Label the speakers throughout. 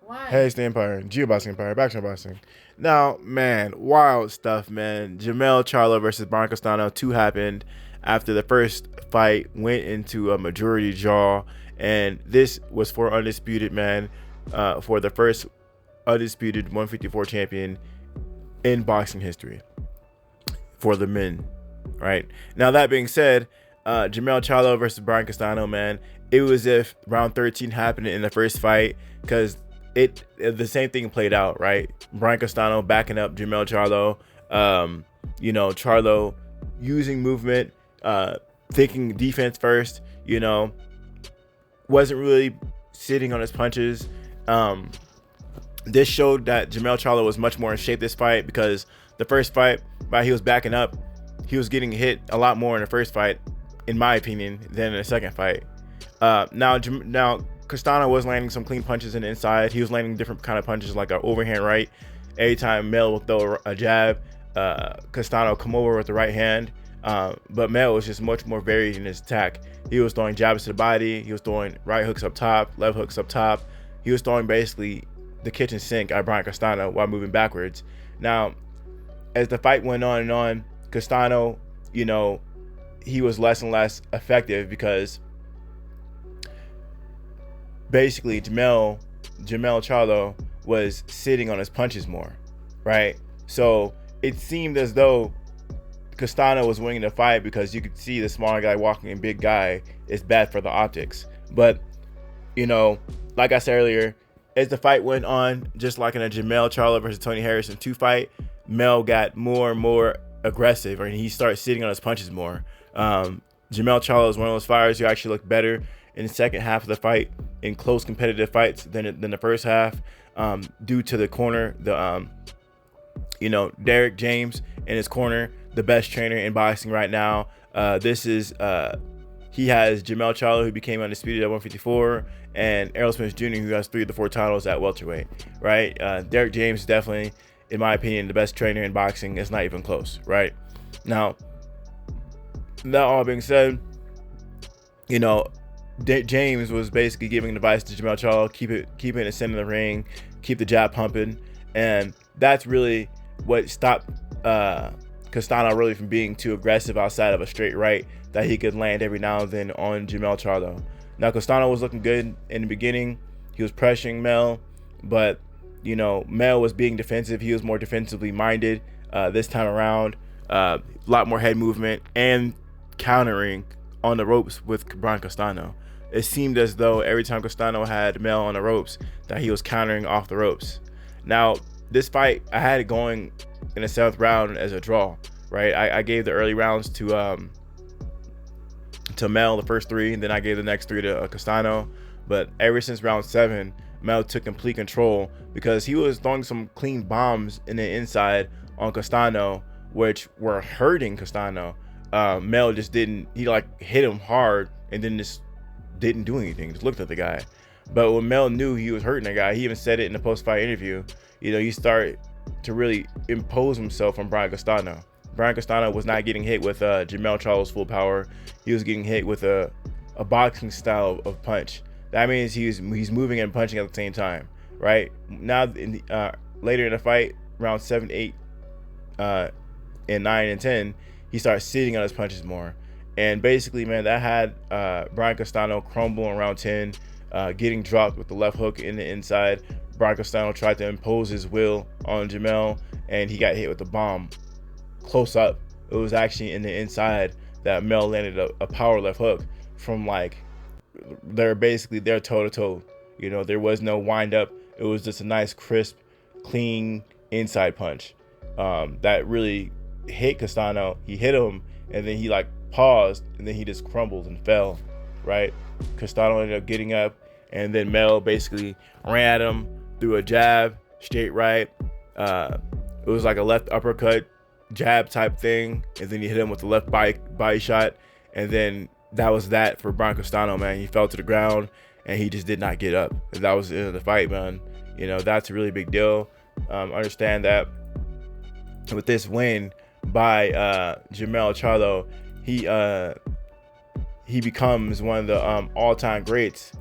Speaker 1: Why?
Speaker 2: Hey, it's the Empire, Geoboxing Empire, Backstreet Boxing. Now, man, wild stuff, man. Jermell Charlo versus Brian Castano 2 happened after the first fight went into a majority draw, and this was for undisputed, man, for the first undisputed 154 champion in boxing history for the men, right? Now, that being said, Jermell Charlo versus Brian Castano, man, it was as if round 13 happened in the first fight because the same thing played out, right? Brian Castano backing up Jermell Charlo, Charlo using movement, thinking defense first, wasn't really sitting on his punches. This showed that Jermell Charlo was much more in shape this fight because the first fight, while he was backing up, he was getting hit a lot more in the first fight, in my opinion, than in the second fight. Now Castano was landing some clean punches in the inside. He was landing different kind of punches, like an overhand right. Every time Mel would throw a jab, Castano come over with the right hand. But Mel was just much more varied in his attack. He was throwing jabs to the body. He was throwing right hooks up top, left hooks up top. He was throwing basically the kitchen sink at Brian Castano while moving backwards. Now, as the fight went on and on, Castano, he was less and less effective because basically Jermell Charlo was sitting on his punches more, right? So it seemed as though Castano was winning the fight because you could see the smaller guy walking a big guy is bad for the optics. But, like I said earlier, as the fight went on, just like in a Jermell Charlo versus Tony Harrison 2 fight, Mel got more and more aggressive, and he started sitting on his punches more. Jermell Charlo is one of those fighters who actually looked better in the second half of the fight in close competitive fights than the first half, due to the corner, Derek James in his corner, the best trainer in boxing right now. He has Jermell Charlo, who became undisputed at 154, and Errol Spence Jr., who has 3 of the 4 titles at welterweight, right? Derek James is definitely, in my opinion, the best trainer in boxing. It's not even close, right? Now, that all being said, James was basically giving advice to Jermell Charlo, keep it in the center of the ring, keep the jab pumping, and that's really what stopped Castano really from being too aggressive outside of a straight right that he could land every now and then on Jermell Charlo. Now, Castano was looking good in the beginning. He was pressuring Mel, but Mel was being defensive. He was more defensively minded this time around. A lot more head movement and countering on the ropes with Brian Castano. It seemed as though every time Castano had Mel on the ropes that he was countering off the ropes. Now, this fight, I had it going in the 7th round as a draw, right? I gave the early rounds to Mel, the first 3, and then I gave the next 3 to Castano. But ever since round 7, Mel took complete control because he was throwing some clean bombs in the inside on Castano, which were hurting Castano. Mel just didn't, he hit him hard and then just didn't do anything, just looked at the guy. But when Mel knew he was hurting the guy, he even said it in the post-fight interview, he started to really impose himself on Brian Castano. Brian Castano was not getting hit with Jermell Charlo's full power. He was getting hit with a boxing style of punch. That means he's moving and punching at the same time, right? Now, later in the fight, round 7, 8, and 9 and 10, he started sitting on his punches more. And basically, man, that had Brian Castano crumble in round 10, getting dropped with the left hook in the inside. Brian Castano tried to impose his will on Jermell, and he got hit with the bomb close up. It was actually in the inside that Mel landed a power left hook from they're toe to toe. There was no wind up. It was just a nice, crisp, clean inside punch that really hit Castano. He hit him, and then he paused, and then he just crumbled and fell, right? Castano ended up getting up, and then Mel basically ran at him, threw a jab, straight right. It was like a left uppercut, jab type thing, and then he hit him with the left body shot, and then that was that for Brian Castano, man. He fell to the ground, and he just did not get up. That was the end of the fight, man. That's a really big deal. Understand that with this win by Jermell Charlo, he becomes one of the all-time greats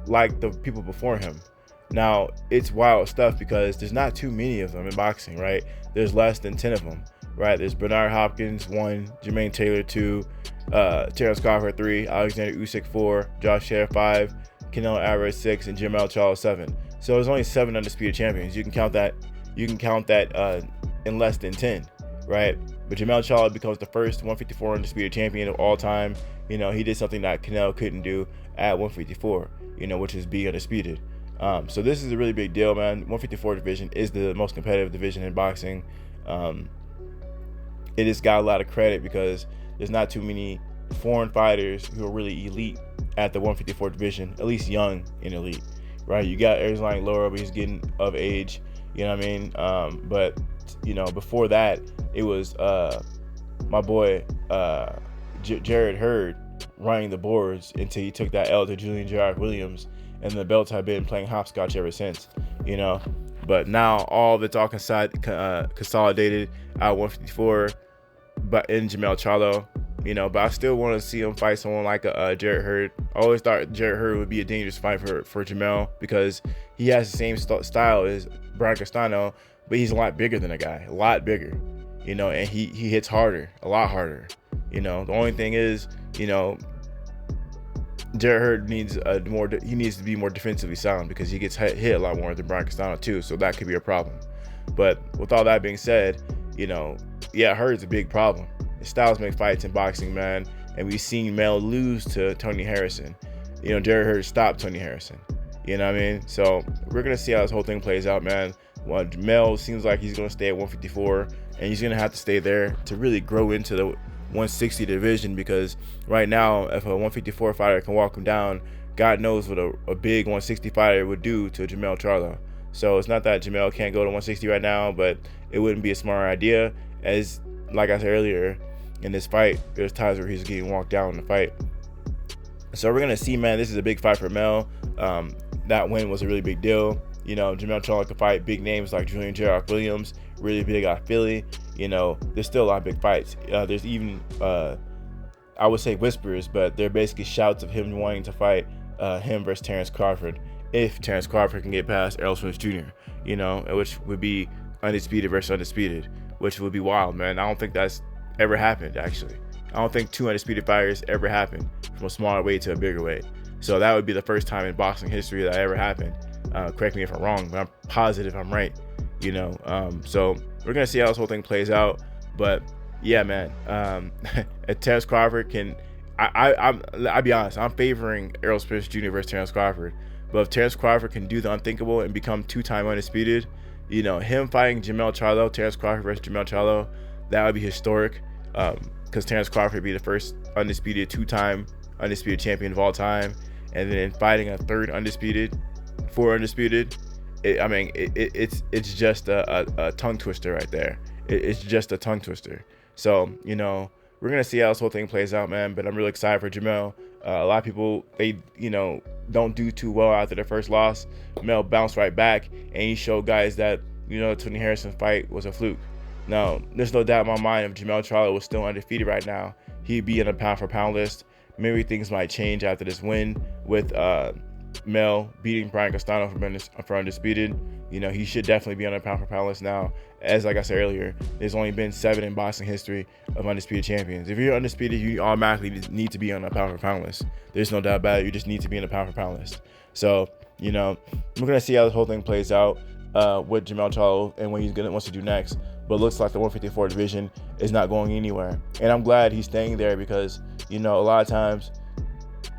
Speaker 2: like the people before him. Now, it's wild stuff because there's not too many of them in boxing, right? There's less than 10 of them, right? There's Bernard Hopkins, 1, Jermaine Taylor, 2, Terrence Crawford, 3, Alexander Usyk, 4, Josh Hare, 5, Canelo Alvarez, 6, and Jermell Charlo, 7. So there's only 7 undisputed champions. You can count that in less than 10, right? But Jermell Charlo becomes the first 154 undisputed champion of all time. You know, he did something that Canelo couldn't do at 154, you know, which is be undisputed. So this is a really big deal, man. 154 division is the most competitive division in boxing. It has got a lot of credit because there's not too many foreign fighters who are really elite at the 154 division, at least young and elite, right? You got Arizona Laura, but he's getting of age, you know what I mean? But, you know, before that, it was my boy Jared Hurd running the boards until he took that L to Julian Gerard Williams, and the belts have been playing hopscotch ever since, you know. But now all of it's all consolidated at 154, but in Jermell Charlo, you know. But I still want to see him fight someone like Jared Hurd. I always thought Jared Hurd would be a dangerous fight for Jermell because he has the same style as Brian Castano, but he's a lot bigger than a guy, a lot bigger, you know, and he hits harder, a lot harder, you know. The only thing is, you know, Jared Hurd needs to be more defensively sound because he gets hit a lot more than Brian Castano too, so that could be a problem. But with all that being said, you know, yeah, Hurd's a big problem. His styles make fights in boxing, man, and we've seen Mel lose to Tony Harrison. You know, Jared Hurd stopped Tony Harrison. You know what I mean? So we're gonna see how this whole thing plays out, man. Well, Mel seems like he's gonna stay at 154, and he's gonna have to stay there to really grow into the 160 division, because right now, if a 154 fighter can walk him down, God knows what a big 160 fighter would do to Jermell Charlo. So it's not that Jermell can't go to 160 right now, but it wouldn't be a smart idea, as like I said earlier, in this fight, there's times where he's getting walked down in the fight. So we're gonna see, man, this is a big fight for Mel. That win was a really big deal. You know, Jermell Charlo can fight big names like Julian Gerard Williams, really big out of Philly. You know, there's still a lot of big fights. There's even, I would say whispers, but they're basically shouts of him wanting to fight him versus Terrence Crawford, if Terrence Crawford can get past Errol Spence Jr., you know, which would be undisputed versus undisputed, which would be wild, man. I don't think that's ever happened, actually. I don't think 2 undisputed fighters ever happened from a smaller weight to a bigger weight. So that would be the first time in boxing history that ever happened. Correct me if I'm wrong, but I'm positive I'm right, you know. So we're going to see how this whole thing plays out. But yeah, man, if Terrence Crawford can, I'll be honest, I'm favoring Errol Spence Jr. versus Terrence Crawford. But if Terrence Crawford can do the unthinkable and become 2-time undisputed, you know, him fighting Jermell Charlo, Terrence Crawford versus Jermell Charlo, that would be historic. Because Terrence Crawford would be the first undisputed 2-time undisputed champion of all time, and then fighting a third undisputed, 4 undisputed. It's just a tongue twister right there. It's just a tongue twister. So, you know, we're gonna see how this whole thing plays out, man. But I'm really excited for Jermell. A lot of people, they, you know, don't do too well after their first loss. Mel bounced right back, and he showed guys that, you know, the Tony Harrison fight was a fluke. Now, there's no doubt in my mind, if Jermell Charlo was still undefeated right now, he'd be in a pound-for-pound list. Maybe things might change after this win with Mel beating Brian Castano for undisputed. You know, he should definitely be on a pound-for-pound list now. As like I said earlier, there's only been 7 in boxing history of undisputed champions. If you're undisputed, you automatically need to be on a pound-for-pound list. There's no doubt about it. You just need to be in a pound-for-pound list. So, you know, we're going to see how this whole thing plays out with Jermell Charlo and what wants to do next. But it looks like the 154 division is not going anywhere. And I'm glad he's staying there because, you know, a lot of times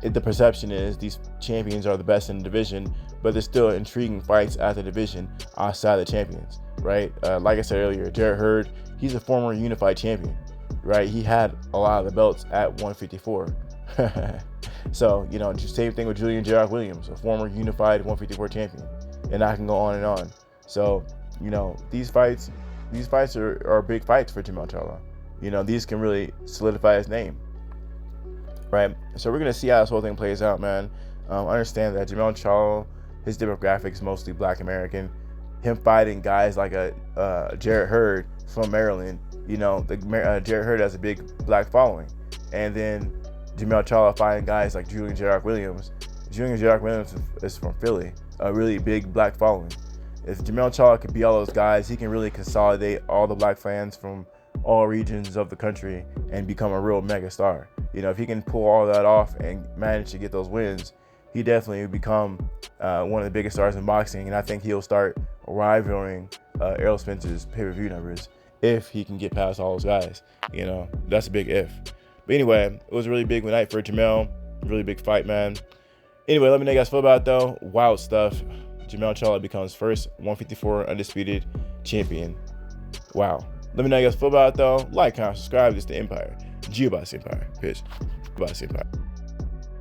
Speaker 2: the perception is these champions are the best in the division, but there's still intriguing fights at the division outside the champions, right? Like I said earlier, Jared Hurd, he's a former unified champion, right? He had a lot of the belts at 154. So, you know, same thing with Julian Gerard Williams, a former unified 154 champion. And I can go on and on. So, you know, these fights are big fights for Jermell Charlo. You know, these can really solidify his name, right? So we're going to see how this whole thing plays out, man. Understand that Jermell Charlo, his demographic is mostly Black American. Him fighting guys like Jared Hurd from Maryland, you know, Jared Hurd has a big Black following. And then Jermell Charlo fighting guys like Julian Gerard Williams. Junior Jack Williams is from Philly, a really big black following. If Jermell Charlo can beat all those guys, he can really consolidate all the black fans from all regions of the country and become a real mega star. You know, if he can pull all that off and manage to get those wins, he definitely will become one of the biggest stars in boxing, and I think he'll start rivaling Errol Spence's pay-per-view numbers if he can get past all those guys. You know, that's a big if. But anyway, it was a really big night for Jermell. Really big fight, man. Anyway, let me know how you guys feel about it, though. Wild stuff. Jermell Charlo becomes first 154 undisputed champion. Wow. Let me know how you guys feel about it, though. Like, comment, subscribe. This is the Empire. G-Boss Empire. Peace. Boss Empire.